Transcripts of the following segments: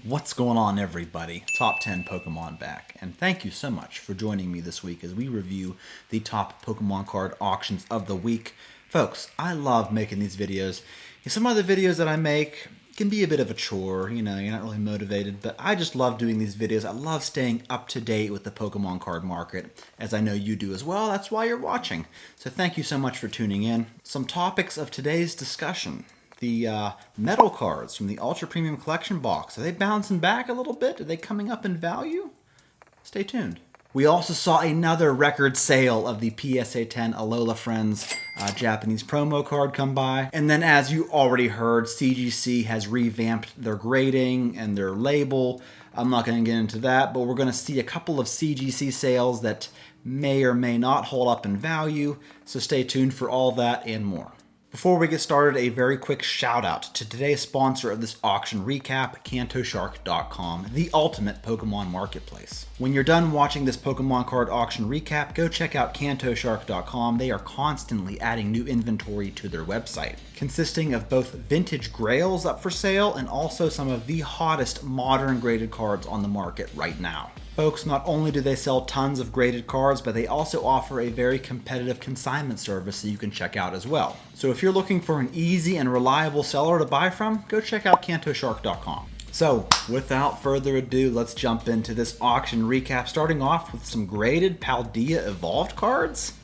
What's going on, everybody? Top 10 Pokemon back, and thank you so much for joining me this week as we review the top Pokemon card auctions of the week. Folks, I love making these videos. Some other videos that I make can be a bit of a chore, you're not really motivated, but I just love doing these videos. I love staying up to date with the Pokemon card market, as I know you do as well. That's why you're watching. So thank you so much for tuning in. Some topics of today's discussion. The metal cards from the Ultra Premium Collection box, are they bouncing back a little bit? Are they coming up in value? Stay tuned. We also saw another record sale of the PSA 10 Alola Friends Japanese promo card come by. And then, as you already heard, CGC has revamped their grading and their label. I'm not going to get into that, but we're going to see a couple of CGC sales that may or may not hold up in value. So stay tuned for all that and more. Before we get started, a very quick shout out to today's sponsor of this auction recap, CantoShark.com, the ultimate Pokemon marketplace. When you're done watching this Pokemon card auction recap, go check out CantoShark.com. They are constantly adding new inventory to their website, consisting of both vintage grails up for sale and also some of the hottest modern graded cards on the market right now. Folks, not only do they sell tons of graded cards, but they also offer a very competitive consignment service that you can check out as well. So if you're looking for an easy and reliable seller to buy from, go check out CantoShark.com. So without further ado, let's jump into this auction recap, starting off with some graded Paldea Evolved cards.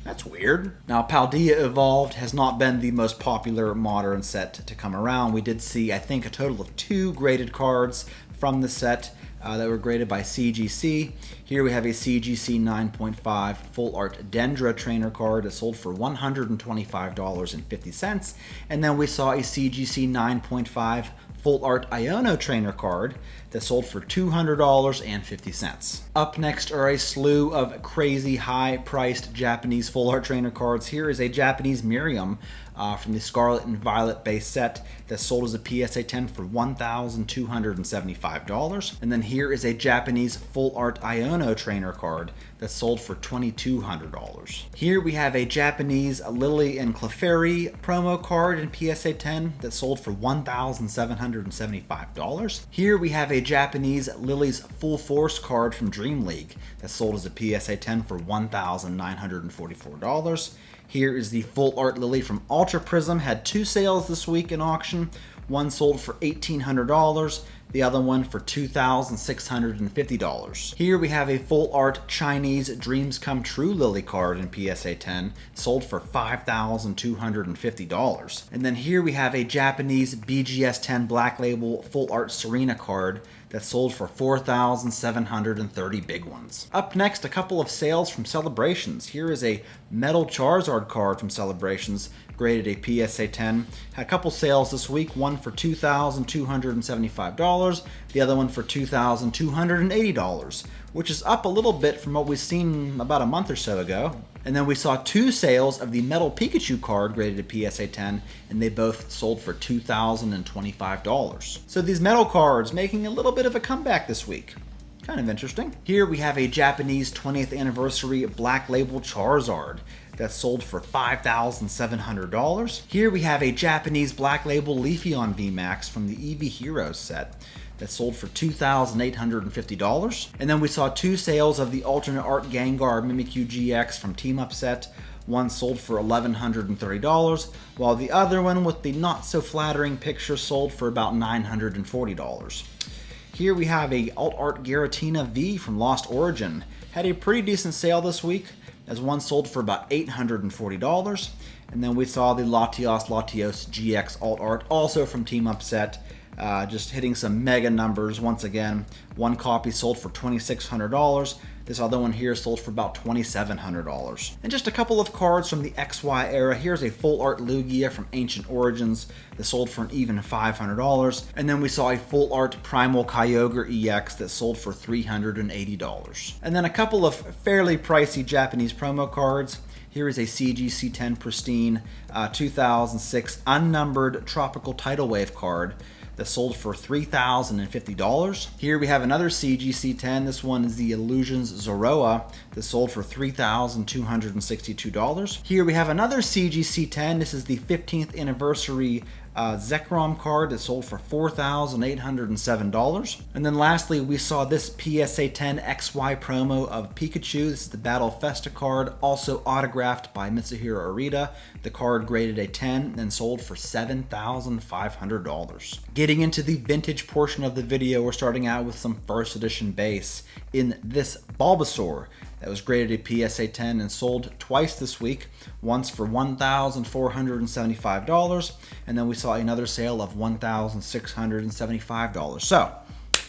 That's weird. Now, Paldea Evolved has not been the most popular modern set to come around. We did see, I think, a total of 2 graded cards from the set that were graded by CGC. Here we have a CGC 9.5 Full Art Dendra Trainer card that sold for $125.50. And then we saw a CGC 9.5 Full Art Iono Trainer card that sold for $200.50. Up next are a slew of crazy high-priced Japanese Full Art Trainer cards. Here is a Japanese Miriam from the Scarlet and Violet base set that sold as a PSA 10 for $1,275. And then here is a Japanese Full Art Iono Trainer card that sold for $2,200. Here we have a Japanese Lily and Clefairy promo card in PSA 10 that sold for $1,775. Here we have a Japanese Lily's Full Force card from Dream League that sold as a PSA 10 for $1,944. Here is the Full Art Lily from Ultra Prism. Had 2 sales this week in auction. One sold for $1,800, the other one for $2,650. Here we have a Full Art Chinese Dreams Come True Lily card in PSA 10, sold for $5,250. And then here we have a Japanese BGS 10 Black Label Full Art Serena card that sold for 4,730 big ones. Up next, a couple of sales from Celebrations. Here is a Metal Charizard card from Celebrations, graded a PSA 10. Had a couple sales this week, one for $2,275, the other one for $2,280, which is up a little bit from what we've seen about a month or so ago. And then we saw 2 sales of the Metal Pikachu card graded a PSA 10, and they both sold for $2,025. So these metal cards making a little bit of a comeback this week. Kind of interesting. Here we have a Japanese 20th anniversary Black Label Charizard that sold for $5,700. Here we have a Japanese Black Label Leafeon VMAX from the Eevee Heroes set that sold for $2,850. And then we saw 2 sales of the alternate art Gengar Mimikyu GX from Team Up set. One sold for $1,130, while the other one with the not so flattering picture sold for about $940. Here we have a alt art Giratina V from Lost Origin. Had a pretty decent sale this week, as one sold for about $840. And then we saw the Latios GX alt art, also from Team Up set, just hitting some mega numbers once again. One copy sold for $2,600. This other one here sold for about $2,700. And just a couple of cards from the XY era. Here's a Full Art Lugia from Ancient Origins that sold for an even $500. And then we saw a Full Art Primal Kyogre EX that sold for $380. And then a couple of fairly pricey Japanese promo cards. Here is a CGC 10 Pristine 2006 unnumbered Tropical Tidal Wave card that sold for $3,050. Here we have another CGC 10. This one is the Illusions Zoroa that sold for $3,262. Here we have another CGC 10. This is the 15th anniversary Zekrom card that sold for $4,807. And then lastly, we saw this PSA 10 XY promo of Pikachu. This is the Battle Festa card, also autographed by Mitsuhiro Arita. The card graded a 10 and sold for $7,500. Getting into the vintage portion of the video, we're starting out with some first edition base in this Bulbasaur that was graded a PSA 10 and sold twice this week, once for $1,475, and then we saw another sale of $1,675. So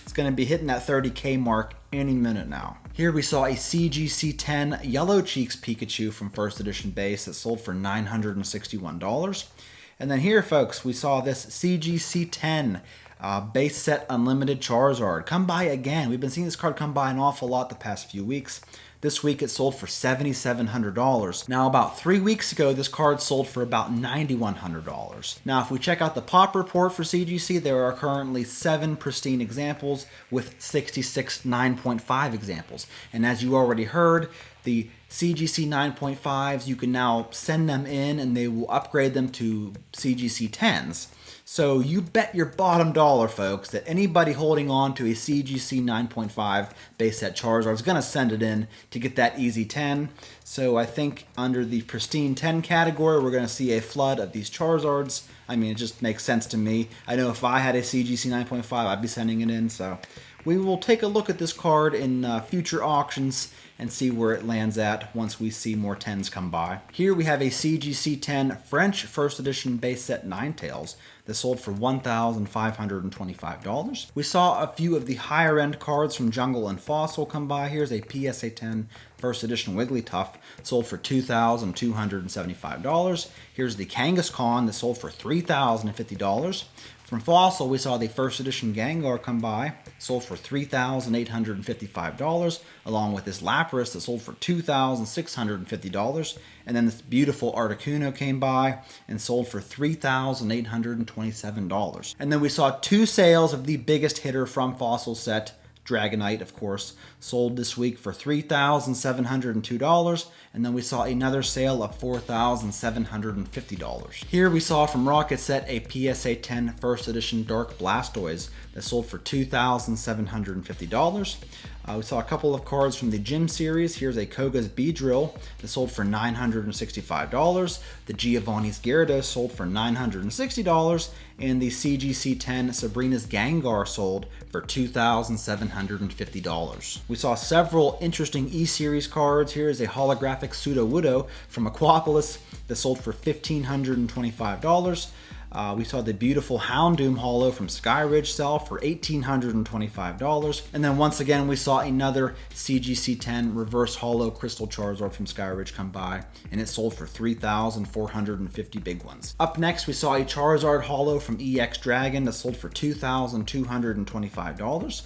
it's going to be hitting that 30K mark any minute now. Here we saw a CGC 10 Yellow Cheeks Pikachu from first edition base that sold for $961. And then here, folks, we saw this CGC 10 base set unlimited Charizard come by again. We've been seeing this card come by an awful lot the past few weeks. This week it sold for $7,700. Now about 3 weeks ago, this card sold for about $9,100. Now if we check out the pop report for CGC, there are currently 7 pristine examples with 66 9.5 examples. And as you already heard, the CGC 9.5s, you can now send them in and they will upgrade them to CGC 10s. So you bet your bottom dollar, folks, that anybody holding on to a CGC 9.5 base set Charizard is going to send it in to get that easy 10. So I think under the pristine 10 category, we're going to see a flood of these Charizards. I mean, it just makes sense to me. I know if I had a CGC 9.5, I'd be sending it in. So we will take a look at this card in future auctions and see where it lands at once we see more 10s come by. Here we have a CGC 10 French first edition base set Ninetales that sold for $1,525. We saw a few of the higher end cards from Jungle and Fossil come by. Here's a PSA 10 first edition Wigglytuff, sold for $2,275. Here's the Kangaskhan that sold for $3,050. From Fossil, we saw the first edition Gengar come by, sold for $3,855, along with this Lapras that sold for $2,650. And then this beautiful Articuno came by and sold for $3,827. And then we saw 2 sales of the biggest hitter from Fossil set, Dragonite, of course, sold this week for $3,702, and then we saw another sale of $4,750. Here we saw from Rocket Set a PSA 10 first edition Dark Blastoise that sold for $2,750. We saw a couple of cards from the Gym series. Here's a Koga's Beedrill that sold for $965. The Giovanni's Gyarados sold for $960. And the CGC 10 Sabrina's Gengar sold for $2,750. We saw several interesting E-Series cards. Here is a holographic Sudowoodo from Aquapolis that sold for $1,525. We saw the beautiful Houndoom Holo from Skyridge sell for $1,825. And then once again, we saw another CGC 10 Reverse Holo Crystal Charizard from Skyridge come by, and it sold for $3,450 big ones. Up next, we saw a Charizard Holo from EX Dragon that sold for $2,225.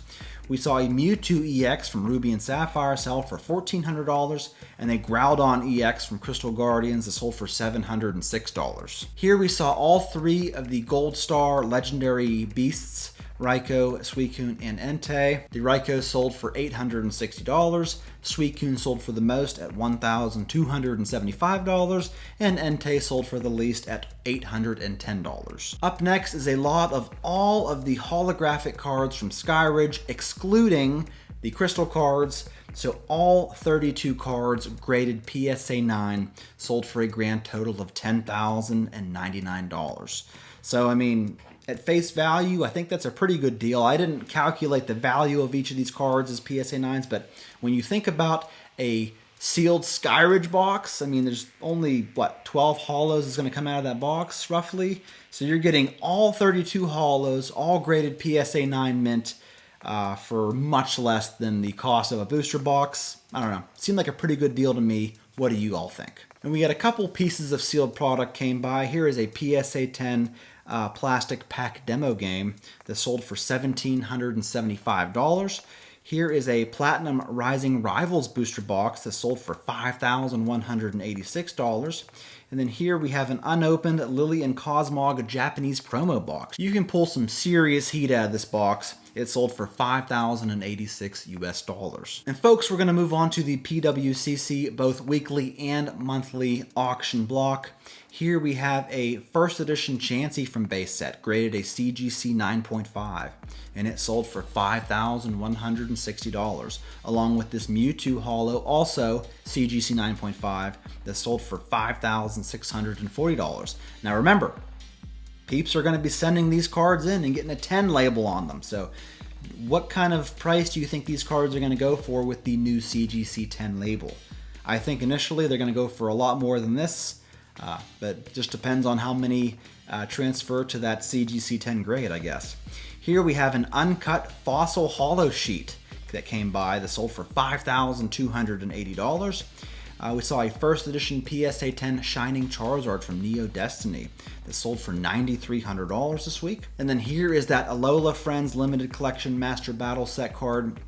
We saw a Mewtwo EX from Ruby and Sapphire sell for $1,400, and a Groudon EX from Crystal Guardians that sold for $706. Here we saw all 3 of the Gold Star legendary beasts, Raikou, Suicune, and Entei. The Raikou sold for $860, Suicune sold for the most at $1,275, and Entei sold for the least at $810. Up next is a lot of all of the holographic cards from Skyridge, excluding the crystal cards. So all 32 cards graded PSA 9 sold for a grand total of $10,099. So I mean, at face value, I think that's a pretty good deal. I didn't calculate the value of each of these cards as PSA 9s, but when you think about a sealed Skyridge box, I mean, there's only, 12 holos is going to come out of that box, roughly? So you're getting all 32 holos, all graded PSA 9 mint, for much less than the cost of a booster box. I don't know. Seemed like a pretty good deal to me. What do you all think? And we got a couple pieces of sealed product came by. Here is a PSA 10 plastic pack demo game that sold for $1,775. Here is a Platinum Rising Rivals booster box that sold for $5,186. And then here we have an unopened Lily and Cosmog Japanese promo box. You can pull some serious heat out of this box. It sold for $5,086 US. And folks, we're going to move on to the PWCC both weekly and monthly auction block. Here we have a first edition Chansey from base set, graded a CGC 9.5, and it sold for $5,160, along with this Mewtwo Holo, also CGC 9.5, that sold for $5,640. Now remember, peeps are going to be sending these cards in and getting a 10 label on them. So what kind of price do you think these cards are going to go for with the new CGC 10 label? I think initially they're going to go for a lot more than this, but just depends on how many transfer to that CGC 10 grade, I guess. Here we have an uncut fossil holo sheet that came by that sold for $5,280. We saw a first edition PSA 10 Shining Charizard from Neo Destiny that sold for $9,300 this week. And then here is that Alola Friends limited collection Master Battle set card.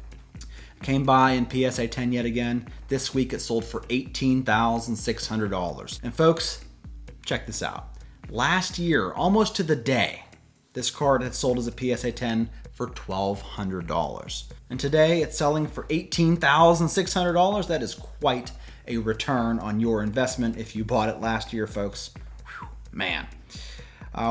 Came by in PSA 10 yet again. This week it sold for $18,600. And folks, check this out. Last year, almost to the day, this card had sold as a PSA 10 for $1,200. And today it's selling for $18,600. That is quite a return on your investment if you bought it last year, folks. Whew, man.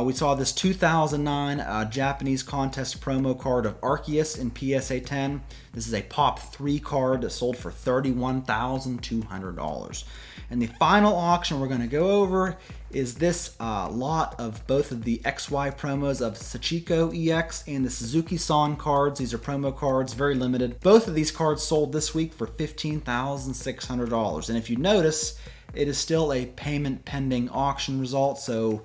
We saw this 2009 Japanese contest promo card of Arceus in PSA 10. This is a Pop 3 card that sold for $31,200. And the final auction we're going to go over is this lot of both of the XY promos of Sachiko EX and the Suzuki-san cards. These are promo cards, very limited. Both of these cards sold this week for $15,600. And if you notice, it is still a payment pending auction result, so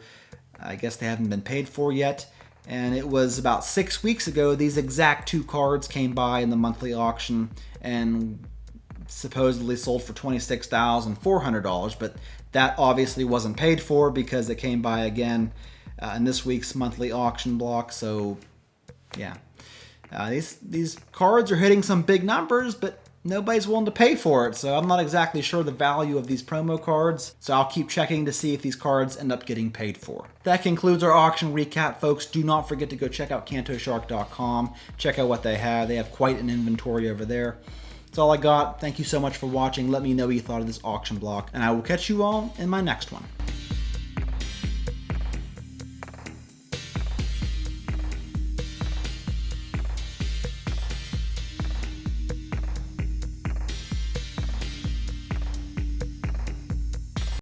I guess they haven't been paid for yet. And it was about 6 weeks ago these exact two cards came by in the monthly auction and supposedly sold for $26,400, but that obviously wasn't paid for because it came by again in this week's monthly auction block. So yeah, these cards are hitting some big numbers, but nobody's willing to pay for it, so I'm not exactly sure the value of these promo cards, so I'll keep checking to see if these cards end up getting paid for. That concludes our auction recap, folks. Do not forget to go check out CantoShark.com. Check out what they have. They have quite an inventory over there. That's all I got. Thank you so much for watching. Let me know what you thought of this auction block, and I will catch you all in my next one.